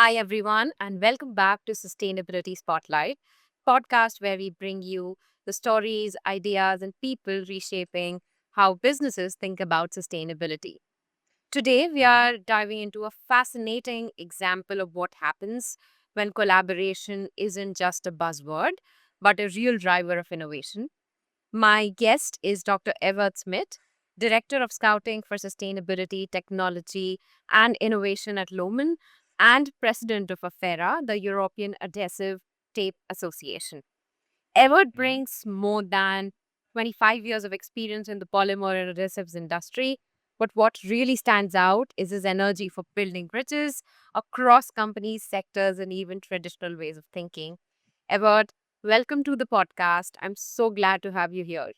Hi, everyone, and welcome back to Sustainability Spotlight, podcast where we bring you the stories, ideas, and people reshaping how businesses think about sustainability. Today, we Mhm. are diving into a fascinating example of what happens when collaboration isn't just a buzzword, but a real driver of innovation. My guest is Dr. Evert Smit, Director of Scouting for Sustainability, Technology, and Innovation at Lohmann, and President of Afera, the European Adhesive Tape Association. Evert Mhm. brings more than 25 years of experience in the polymer and adhesives industry. But what really stands out is his energy for building bridges across companies, sectors, and even traditional ways of thinking. Evert, welcome to the podcast. I'm so glad to have you here.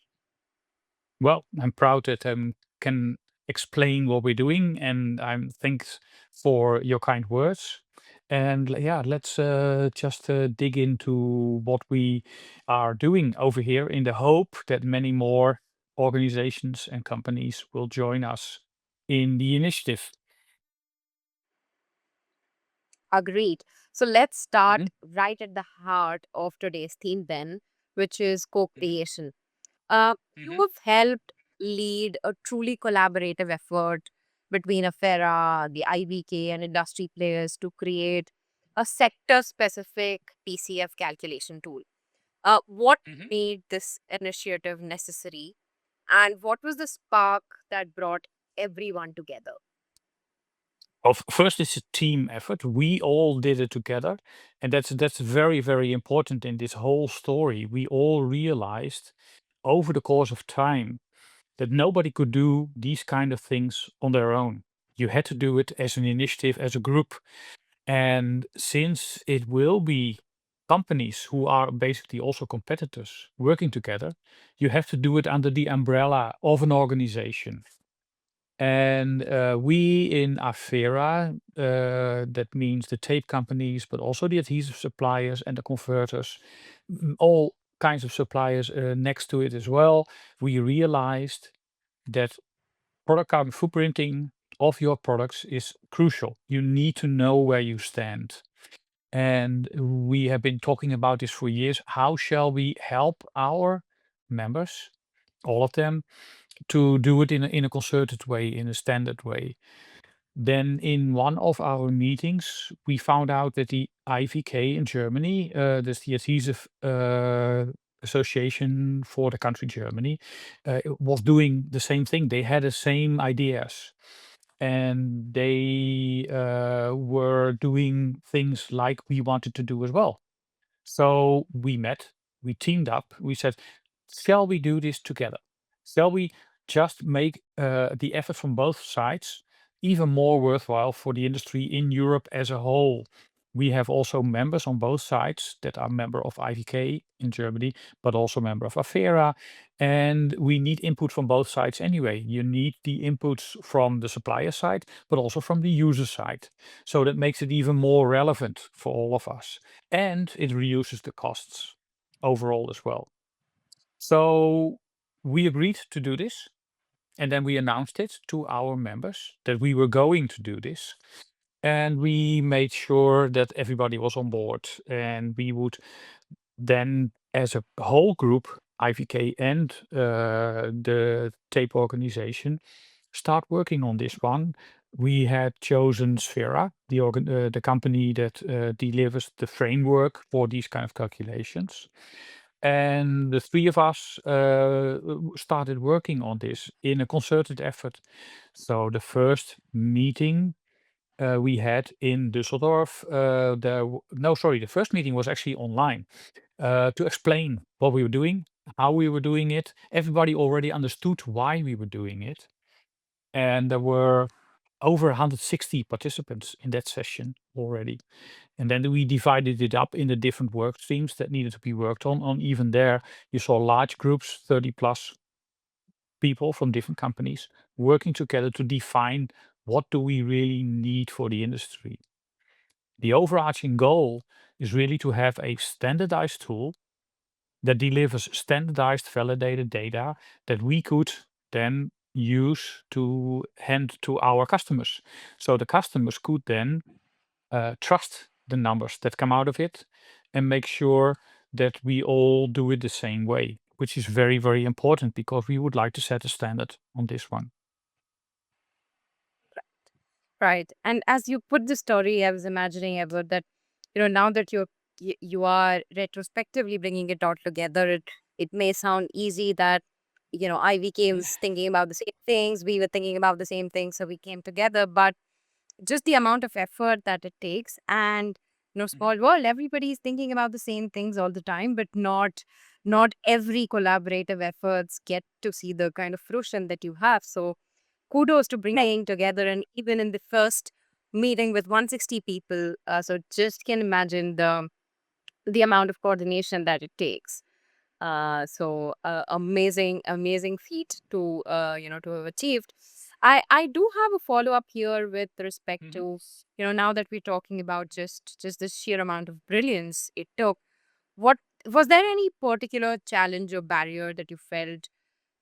Well, I'm proud that I can explain what we're doing, and I'm thanks for your kind words. And yeah, let's just dig into what we are doing over here in the hope that many more organizations and companies will join us in the initiative. Agreed. So let's start Mhm. right at the heart of today's theme, then, which is co Mhm. creation. You Mhm. have helped lead a truly collaborative effort between Afera, the IBK, and industry players to create a sector specific PCF calculation tool. What Mhm. made this initiative necessary, and what was the spark that brought everyone together? Well, first, it's a team effort. We all did it together, and that's very very important in this whole story. We all realized over the course of time that nobody could do these kind of things on their own. You had to do it as an initiative, as a group, and since it will be companies who are basically also competitors working together, you have to do it under the umbrella of an organization. And we in Afera, that means the tape companies, but also the adhesive suppliers and the converters, all kinds of suppliers next to it as well. We realized that product carbon footprinting of your products is crucial. You need to know where you stand. And we have been talking about this for years. How shall we help our members, all of them, to do it in a concerted way, in a standard way? Then in one of our meetings, we found out that the IVK in Germany, that's the Adhesive Association for the country Germany, was doing the same thing. They had the same ideas. And they were doing things like we wanted to do as well. So we met, we teamed up, we said, shall we do this together? Shall we just make the effort from both sides even more worthwhile for the industry in Europe as a whole? We have also members on both sides that are member of IVK in Germany, but also member of Afera. And we need input from both sides anyway. You need the inputs from the supplier side, but also from the user side. So that makes it even more relevant for all of us, and it reduces the costs overall as well. So we agreed to do this, and then we announced it to our members that we were going to do this. And we made sure that everybody was on board, and we would then, as a whole group, IVK and the tape organization, start working on this one. We had chosen Sphera, the company that delivers the framework for these kind of calculations. And the three of us started working on this in a concerted effort. So the first meeting we had in Düsseldorf, no, sorry, the first meeting was actually online to explain what we were doing, how we were doing it. Everybody already understood why we were doing it, and there were over 160 participants in that session already. And then we divided it up in the different work streams that needed to be worked on. On even there, you saw large groups, 30 plus people from different companies working together to define what do we really need for the industry. The overarching goal is really to have a standardized tool that delivers standardized validated data that we could then use to hand to our customers. So the customers could then trust the numbers that come out of it and make sure that we all do it the same way, which is very, very important because we would like to set a standard on this one. Right. And as you put the story, I was imagining ever that, now that you are retrospectively bringing it all together, it may sound easy that, IVK was thinking about the same things, we were thinking about the same things, so we came together. But just the amount of effort that it takes, and Mhm. small world, everybody's thinking about the same things all the time, but not every collaborative efforts get to see the kind of fruition that you have. So kudos to bringing together, and even in the first meeting with 160 people, so just can imagine the amount of coordination that it takes. Amazing feat to to have achieved. I do have a follow up here with respect Mhm. to, now that we're talking about just the sheer amount of brilliance it took. What was there any particular challenge or barrier that you felt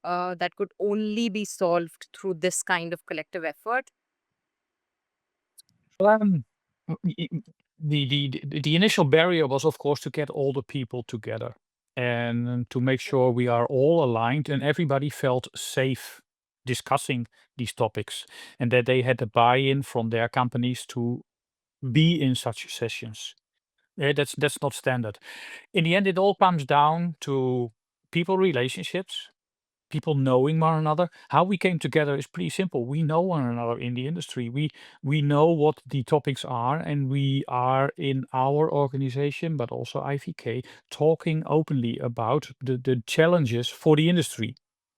that could only be solved through this kind of collective effort? Um, y- y- the initial barrier was, of course, to get all the people together and to make sure we are all aligned and everybody felt safe discussing these topics and that they had the buy-in from their companies to be in such sessions. Yeah, that's not standard. In the end, it all comes down to people relationships, people knowing one another. How we came together is pretty simple. We know one another in the industry. We know what the topics are, and we are in our organization, but also IVK, talking openly about the challenges for the industry.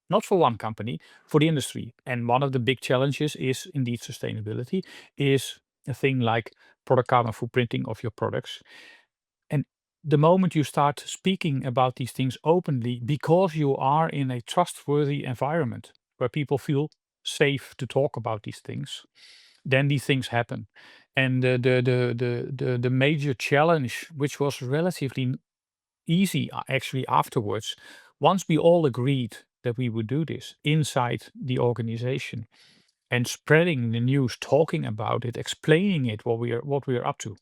Not for one company, for the industry. And one of the big challenges is indeed sustainability, is a thing like product carbon footprinting of your products. And the moment you start speaking about these things openly, because you are in a trustworthy environment where people feel safe to talk about these things, then these things happen. And the major challenge, which was relatively easy actually afterwards, once we all agreed that we would do this inside the organization and spreading the news, talking about it, explaining it, what we are up to,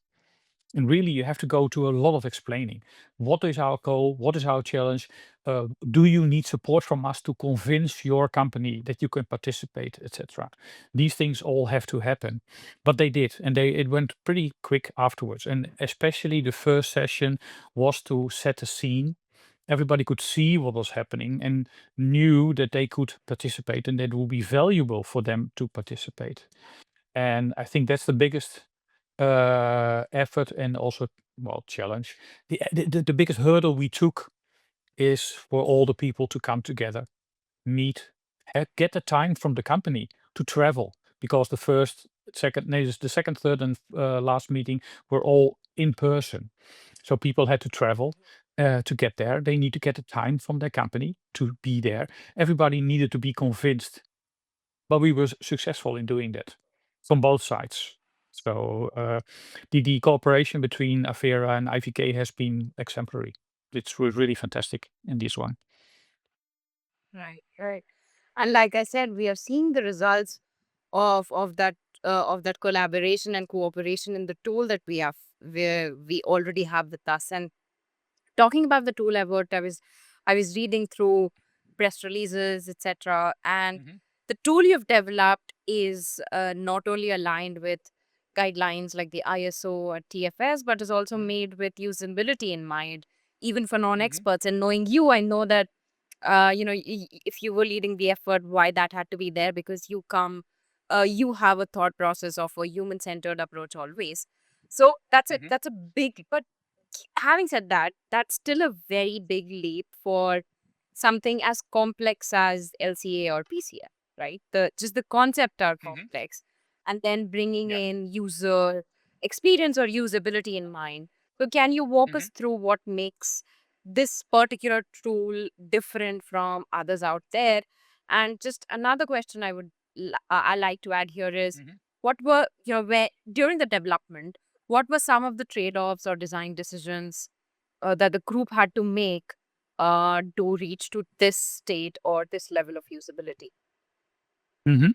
and really, you have to go to a lot of explaining. What is our goal? What is our challenge? Do you need support from us to convince your company that you can participate, etc.? These things all have to happen, but they did, and it went pretty quick afterwards. And especially the first session was to set a scene. Everybody could see what was happening and knew that they could participate and that it would be valuable for them to participate. And I think that's the biggest effort and also, well, challenge. The biggest hurdle we took is for all the people to come together, meet, get the time from the company to travel because the first, second, no, the second, third, and last meeting were all in person. So people had to travel to get there. They need to get the time from their company to be there. Everybody needed to be convinced, but we were successful in doing that from both sides. So the cooperation between Afera and IVK has been exemplary. It was really fantastic in this one. Right, right. And like I said, we are seeing the results of that collaboration and cooperation in the tool that we have, where we already have with us. And talking about the tool, Evert, I was reading through press releases, etc. And Mhm. the tool you've developed is not only aligned with guidelines like the ISO or TFS, but is also Mhm. made with usability in mind, even for Mhm. non-experts. And knowing you, I know that if you were leading the effort, why that had to be there, because you have a thought process of a human-centered approach always. So Mhm. that's a big, but having said that, that's still a very big leap for something as complex as LCA or PCF, right? The concept are Mhm. complex, and then bringing Yeah. in user experience or usability in mind. So, can you walk Mhm. us through what makes this particular tool different from others out there? And just another question I like to add here is, Mhm. what were where during the development, what were some of the trade-offs or design decisions that the group had to make to reach to this state or this level of usability? Mhm.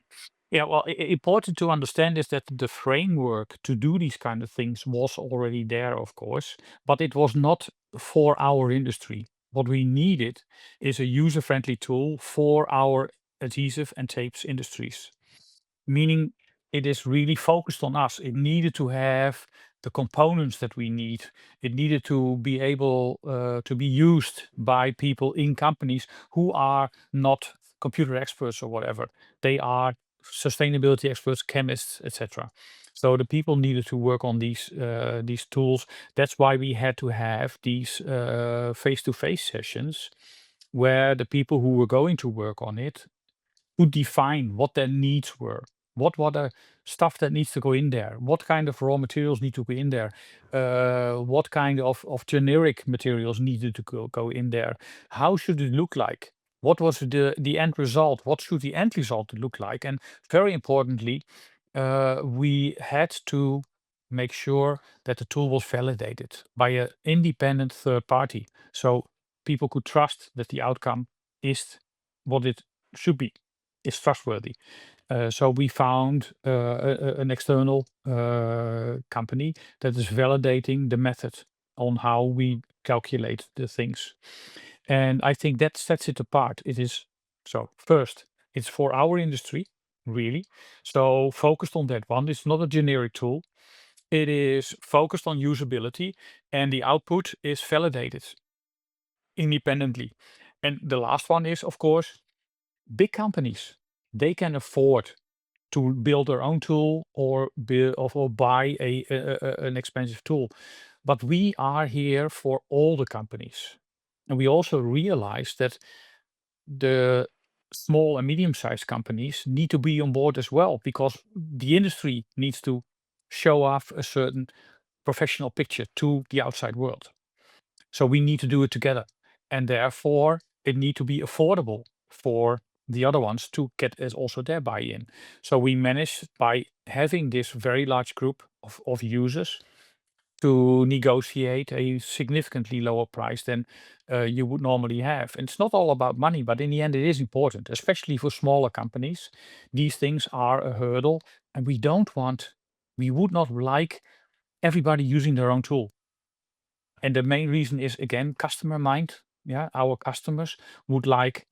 Yeah, well, important to understand is that the framework to do these kind of things was already there, of course, but it was not for our industry. What we needed is a user-friendly tool for our adhesive and tapes industries, meaning it is really focused on us. It needed to have the components that we need. It needed to be able to be used by people in companies who are not computer experts or whatever. They are sustainability experts, chemists, etc. So the people needed to work on these tools. That's why we had to have these face-to-face sessions where the people who were going to work on it to define what their needs were. What the stuff that needs to go in there? What kind of raw materials need to go in there? What kind of generic materials needed to go in there? How should it look like? What was the end result? What should the end result look like? And very importantly, we had to make sure that the tool was validated by an independent third party, so people could trust that the outcome is what it should be, is trustworthy. So we found an external company that is validating the method on how we calculate the things. And I think that sets it apart. It is so first, it's for our industry, really. So focused on that one. It's not a generic tool. It is focused on usability, and the output is validated independently. And the last one is, of course, big companies. They can afford to build their own tool or build or buy an expensive tool. But we are here for all the companies. And we also realize that the small and medium-sized companies need to be on board as well, because the industry needs to show off a certain professional picture to the outside world. So we need to do it together. And therefore, it need to be affordable for the other ones to get as also their buy-in. So we managed by having this very large group of users to negotiate a significantly lower price than you would normally have. And it's not all about money, but in the end, it is important, especially for smaller companies. These things are a hurdle, and we would not like everybody using their own tool. And the main reason is, again, customer mind. Yeah, our customers would like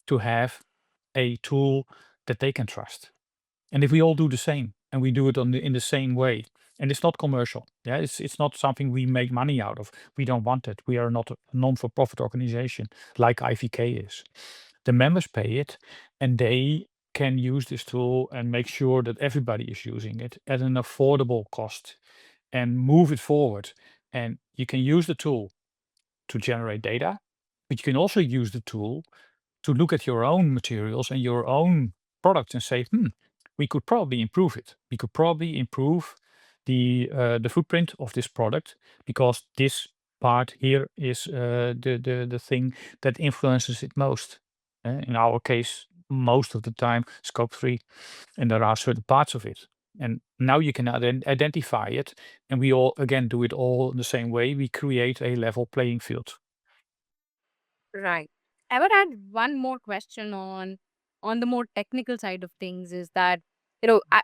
to have a tool that they can trust. And if we all do the same and we do it in the same way, and it's not commercial, yeah, it's not something we make money out of. We don't want it. We are not a non-for-profit organization like IVK is. The members pay it, and they can use this tool and make sure that everybody is using it at an affordable cost and move it forward. And you can use the tool to generate data, but you can also use the tool to look at your own materials and your own product and say, we could probably improve it. We could probably improve the footprint of this product, because this part here is the thing that influences it most. In our case, most of the time, scope 3, and there are certain parts of it. And now you can identify it, and we all again do it all in the same way. We create a level playing field. Right. I would add one more question on the more technical side of things is that, I,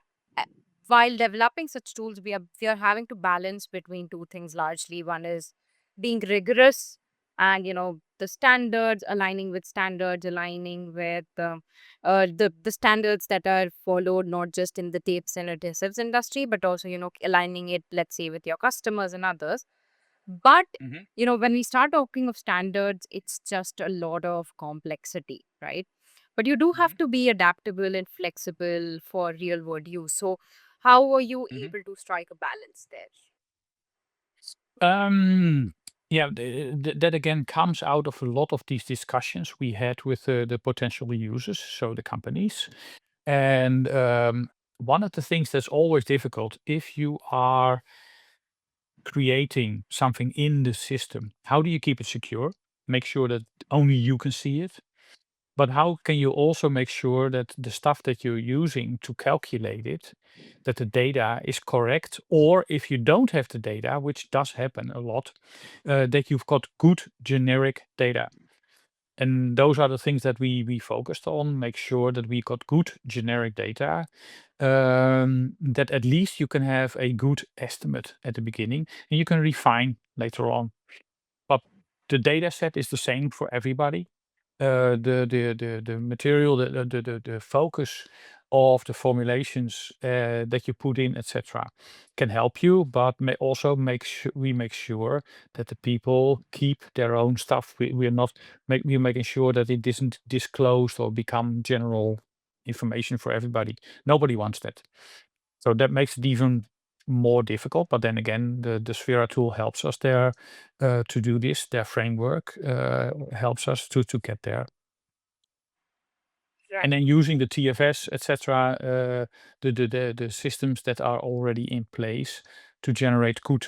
while developing such tools, we are having to balance between two things largely. One is being rigorous and the standards, aligning with standards, aligning with the standards that are followed not just in the tapes and adhesives industry, but also aligning it, let's say, with your customers and others. But, Mhm. when we start talking of standards, it's just a lot of complexity, right? But you do have Mhm. to be adaptable and flexible for real world use. So, how are you Mhm. able to strike a balance there? Um, yeah, that again comes out of a lot of these discussions we had with the potential users, so the companies. And one of the things that's always difficult if you are creating something in the system, how do you keep it secure? Make sure that only you can see it. But how can you also make sure that the stuff that you're using to calculate it, that the data is correct? Or if you don't have the data, which does happen a lot, that you've got good generic data. And those are the things that we focused on. Make sure that we got good generic data, that at least you can have a good estimate at the beginning, and you can refine later on. But the data set is the same for everybody. The material, the focus of the formulations that you put in, etc., can help you, but may also make sure that the people keep their own stuff. We're not we're making sure that it isn't disclosed or become general information for everybody. Nobody wants that. So that makes it even more difficult. But then again, the Sphera tool helps us there to do this. Their framework helps us to get there. Right. And then using the TFS, etc., the systems that are already in place to generate good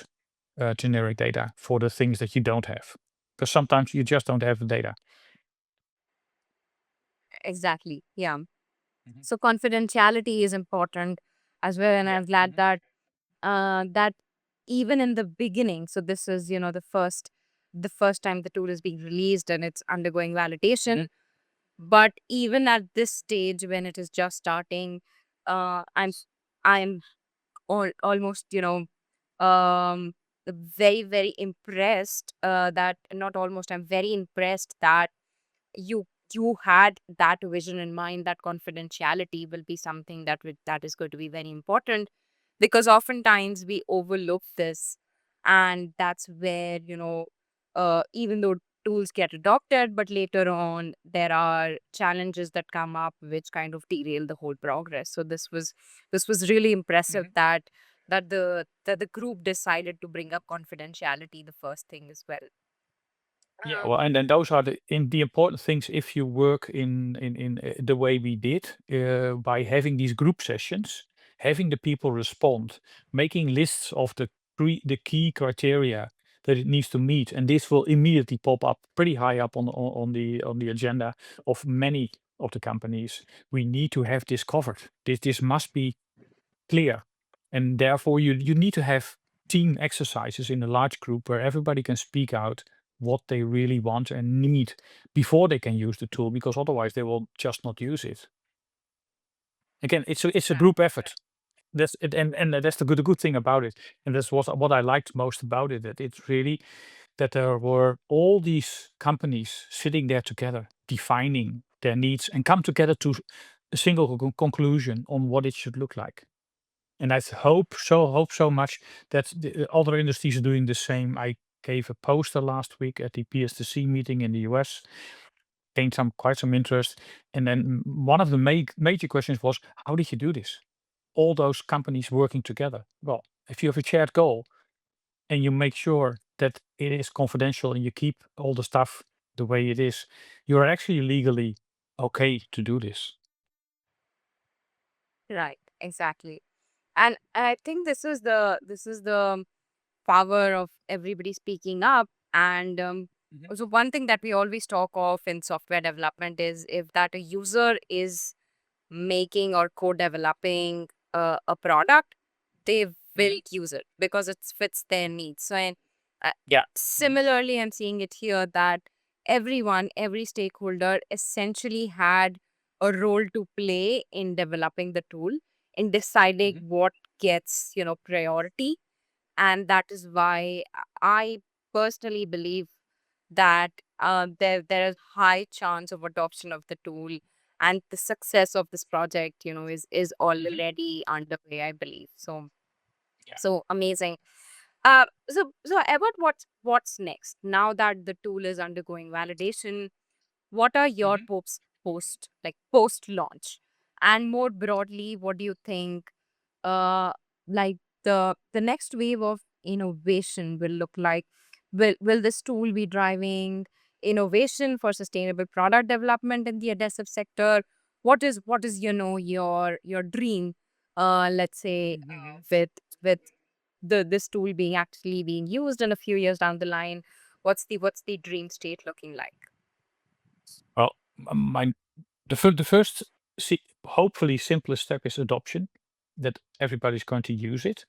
generic data for the things that you don't have. Because sometimes you just don't have the data. Exactly. Yeah. Mhm. So confidentiality is important as well, and Yeah. I'm glad Mhm. that even in the beginning, so this is the first time the tool is being released and it's undergoing validation. Mhm. But even at this stage, when it is just starting, I'm almost very very impressed. That not almost, I'm very impressed that you you had that vision in mind, that confidentiality will be something that is going to be very important, because oftentimes we overlook this, and that's where even though tools get adopted, but later on there are challenges that come up which kind of derail the whole progress. So this was really impressive Mhm. that the group decided to bring up confidentiality the first thing as well. Yeah, um, well, and then those are the important things if you work in the way we did, by having these group sessions, having the people respond, making lists of the key criteria that it needs to meet, and this will immediately pop up pretty high up on the agenda of many of the companies. We need to have this covered. This must be clear, and therefore you need to have team exercises in a large group where everybody can speak out what they really want and need before they can use the tool, because otherwise they will just not use it. Again, it's a right. group effort. That's it, and that's the good thing about it, and that's what I liked most about it, that it's really that there were all these companies sitting there together defining their needs and come together to a single conclusion on what it should look like. And I hope so much that the other industries are doing the same. I gave a poster last week at the PSTC meeting in the US, gained quite some interest. And then one of the major questions was, how did you do this? All those companies working together. Well, if you have a shared goal and you make sure that it is confidential and you keep all the stuff the way it is, you're actually legally okay to do this. Right, exactly. And I think this is the power of everybody speaking up. And Mhm. so one thing that we always talk of in software development is if that a user is making or co-developing a product, they will Mhm. use it because it fits their needs. So, and uh, Yeah. Mhm. similarly, I'm seeing it here that every stakeholder essentially had a role to play in developing the tool, in deciding Mhm. what gets priority. And that is why I personally believe that there is high chance of adoption of the tool, and the success of this project is Mhm. already underway, I believe. So Yeah. so amazing. So Ebert, what's next now that the tool is undergoing validation? What are your Mhm. post launch, and more broadly, what do you think uh like the next wave of innovation will look like? Will this tool be driving innovation for sustainable product development in the adhesive sector? What is your dream, let's say, Mhm. with this tool being actually being used in a few years down the line? What's the dream state looking like? Well, my the first hopefully simplest step is adoption, that everybody's going to use it.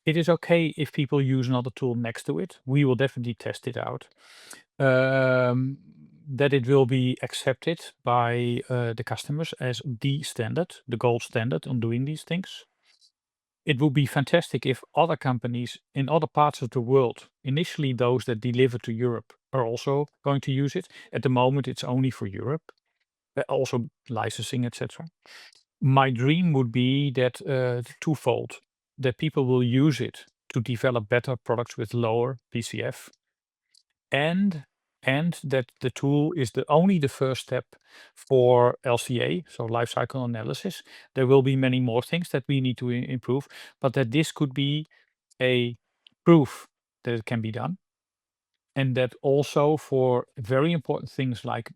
It is okay if people use another tool next to it. We will definitely test it out. Um, that it will be accepted by the customers as the standard, the gold standard on doing these things. It would be fantastic if other companies in other parts of the world, initially those that deliver to Europe, are also going to use it. At the moment, it's only for Europe, also licensing, etc. My dream would be that twofold, that people will use it to develop better products with lower PCF, and that the tool is only the first step for LCA, so life cycle analysis. There will be many more things that we need to improve, but that this could be a proof that it can be done, and that also for very important things like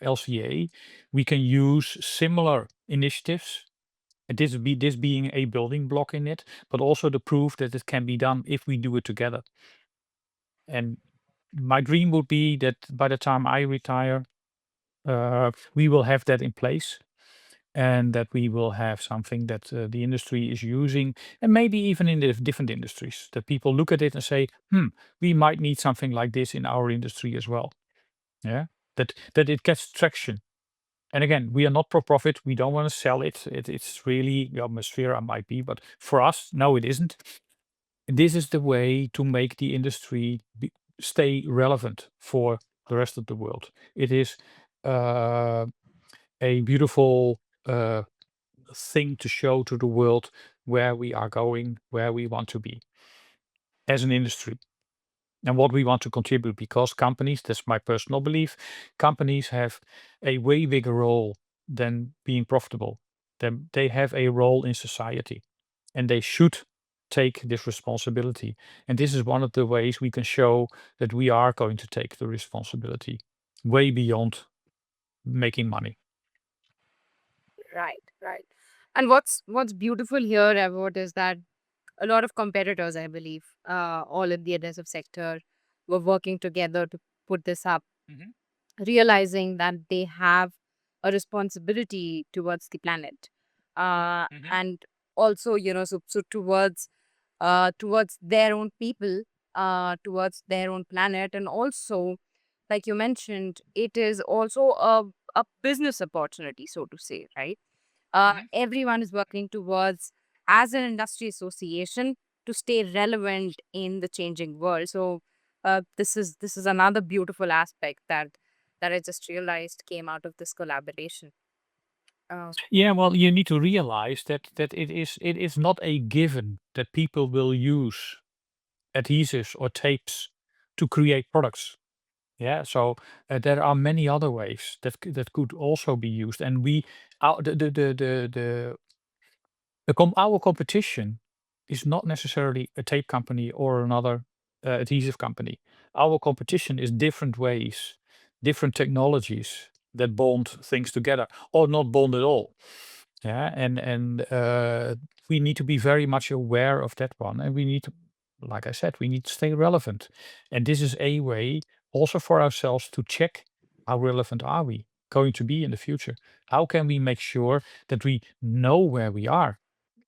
LCA, we can use similar initiatives. And this being a building block in it, but also the proof that it can be done if we do it together. And my dream would be that by the time I retire, we will have that in place, and that we will have something that the industry is using, and maybe even in the different industries, that people look at it and say, we might need something like this in our industry as well. Yeah, that it gets traction. And again, we are not for profit. We don't want to sell it. It's really, Sphera might be, but for us, no, it isn't. This is the way to make the industry stay relevant for the rest of the world. It is uh, a beautiful thing to show to the world where we are going, where we want to be as an industry, and what we want to contribute. Because companies, that's my personal belief, companies have a way bigger role than being profitable. They have a role in society, and they should take this responsibility. And this is one of the ways we can show that we are going to take the responsibility way beyond making money. Right, right. And what's beautiful here, Everett, is that a lot of competitors, I believe, all in the adhesive sector, were working together to put this up, Mhm. realizing that they have a responsibility towards the planet, Mhm. and also, so towards their own people, towards their own planet, and also, like you mentioned, it is also a business opportunity, so to say, right? Mhm. Everyone is working towards, as an industry association, to stay relevant in the changing world. So this is another beautiful aspect that I just realized came out of this collaboration. Yeah, well, you need to realize that it is not a given that people will use adhesives or tapes to create products. Yeah, so there are many other ways that could also be used, and we our our competition is not necessarily a tape company or another adhesive company. Our competition is different ways, different technologies that bond things together, or not bond at all. Yeah, and we need to be very much aware of that one, and we need to, like I said, we need to stay relevant. And this is a way also for ourselves to check how relevant are we going to be in the future. How can we make sure that we know where we are,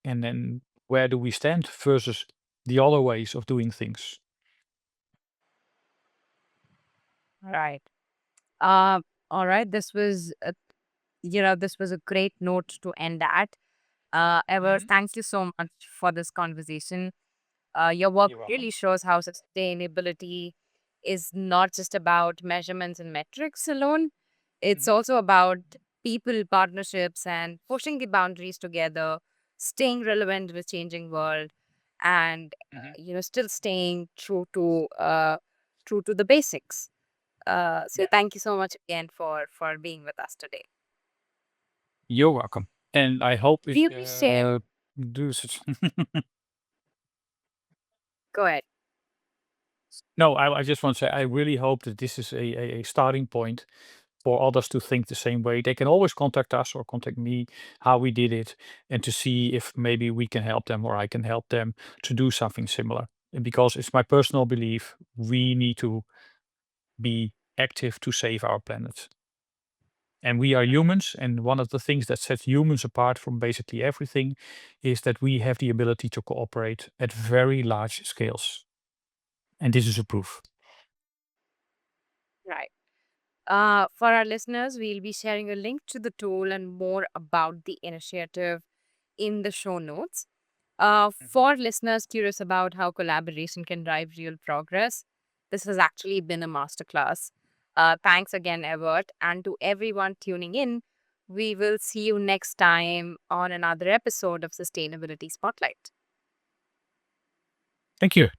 and then where do we stand versus the other ways of doing things? Right. Uh, all right. This was a great note to end at. Ever, Mhm. thank you so much for this conversation. Your work You're welcome. really shows how sustainability is not just about measurements and metrics alone. It's Mhm. also about people, partnerships, and pushing the boundaries together, staying relevant with changing world, and Mhm. still staying true to the basics. So Yeah. thank you so much again for being with us today. You're welcome. And I hope it Really share. do such. Go ahead. No, I just want to say I really hope that this is a starting point for others to think the same way. They can always contact us or contact me how we did it, and to see if maybe we can help them or I can help them to do something similar. And because it's my personal belief, we need to be active to save our planet. And we are humans, and one of the things that sets humans apart from basically everything is that we have the ability to cooperate at very large scales. And this is a proof. Right. For our listeners, we'll be sharing a link to the tool and more about the initiative in the show notes. Mhm. For listeners curious about how collaboration can drive real progress, this has actually been a masterclass. Thanks again, Evert. And to everyone tuning in, we will see you next time on another episode of Sustainability Spotlight. Thank you.